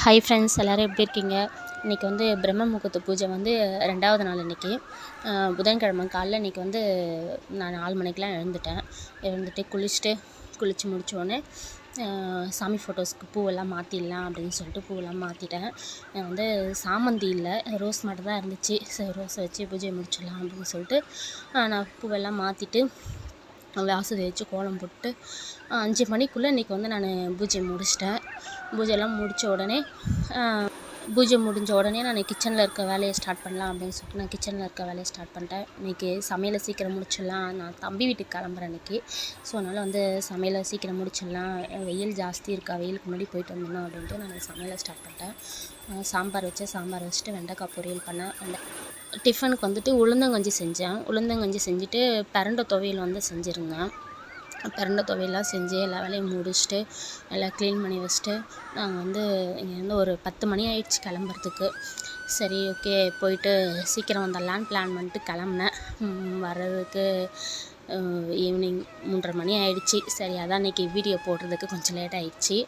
Hi friends, எல்லோரும் எப்படி இருக்கீங்க? இன்றைக்கி வந்து பிரம்ம முகூர்த்த பூஜை வந்து 2வது நாள் இன்றைக்கி. புதன்கிழமை காலைல இன்றைக்கி வந்து நான் 4 மணிக்கெலாம் எழுந்துட்டு குளித்து முடித்தோடனே சாமி ஃபோட்டோஸ்க்கு பூவெல்லாம் மாற்றிடலாம் அப்படின்னு சொல்லிட்டு பூவெல்லாம் மாற்றிட்டேன். வந்து சாமந்தி இல்லை, ரோஸ் மட்டும் தான் இருந்துச்சு. சரி, ரோஸை வச்சு பூஜையை முடிச்சிடலாம் அப்படின்னு சொல்லிட்டு நான் பூவெல்லாம் மாற்றிட்டு வாசல் வச்சு கோலம் போட்டு 5 மணிக்குள்ளே இன்றைக்கி வந்து நான் பூஜை முடிச்சிட்டேன். பூஜையெல்லாம் பூஜை முடிஞ்ச உடனே நான் கிச்சனில் இருக்க வேலையை ஸ்டார்ட் பண்ணலாம் அப்படின்னு சொல்லிட்டு நான் கிச்சனில் இருக்க வேலையை ஸ்டார்ட் பண்ணிட்டேன். இன்றைக்கி சமையலை சீக்கிரம் முடிச்சிடலாம், நான் தம்பி வீட்டுக்கு கிளம்புறேன் இன்றைக்கி. ஸோ அதனால் வந்து சமையலை சீக்கிரம் முடிச்சிடலாம், வெயில் ஜாஸ்தி இருக்கா, வெயிலுக்கு முன்னாடி போயிட்டு வந்துடணும் அப்படின்ட்டு நான் சமையலை ஸ்டார்ட் பண்ணிட்டேன். சாம்பார் வச்சுட்டு வெண்டைக்காய் பொரியல் பண்ணேன். டிஃபனுக்கு வந்துட்டு உளுந்தங்கஞ்சி செஞ்சுட்டு பிரண்டை துவையல் வந்து செஞ்சுருந்தேன். பிரண்டை துவையெல்லாம் செஞ்சு எல்லா வேலையும் முடிச்சுட்டு எல்லாம் க்ளீன் பண்ணி வச்சுட்டு நாங்கள் வந்து இங்கேருந்து ஒரு 10 மணி ஆகிடுச்சி கிளம்புறதுக்கு. சரி, ஓகே, போயிட்டு சீக்கிரம் வந்துடலான்னு பிளான் பண்ணிட்டு கிளம்புனேன். வர்றதுக்கு ஈவினிங் 3:30 மணி ஆகிடுச்சி. சரி, அதான் இன்றைக்கி வீடியோ போடுறதுக்கு கொஞ்சம் லேட் ஆகிடுச்சி.